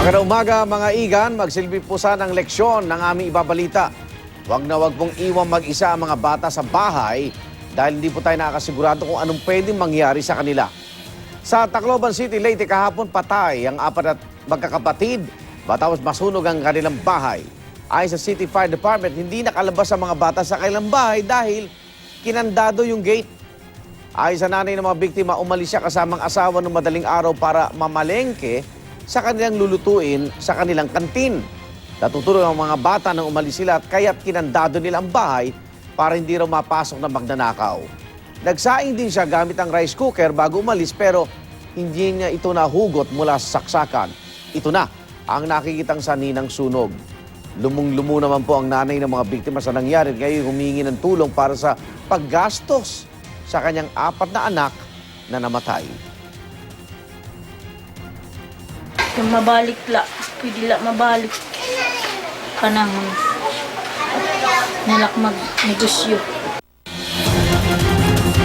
Magandang umaga mga igan, magsilbi po sana ng leksyon ng aming ibabalita. Huwag na huwag pong iwang mag-isa ang mga bata sa bahay dahil hindi po tayo nakakasigurado kung anong pwedeng mangyari sa kanila. Sa Tacloban City, Leyte kahapon patay ang apat na magkakapatid matapos masunog ang kanilang bahay. Ayon sa City Fire Department, hindi nakalabas ang mga bata sa kanilang bahay dahil kinandado yung gate. Ayon sa nanay ng mga biktima, umalis siya kasamang asawa ng madaling araw para mamalengke sa kanilang lulutuin sa kanilang kantin. Natutulog ang mga bata nang umalis sila at kaya't kinandado nila ang bahay para hindi raw mapasok na magnanakaw. Nagsaing din siya gamit ang rice cooker bago umalis pero hindi niya ito nahugot mula sa saksakan. Ito na ang nakikitang sanhi ng sunog. Lumung-lumo naman po ang nanay ng mga biktima sa nangyari ngayon humingi ng tulong para sa paggastos sa kanyang apat na anak na namatay. Kung mabalik la, pwede la mabalik. Kanang nalak mag-negosyo.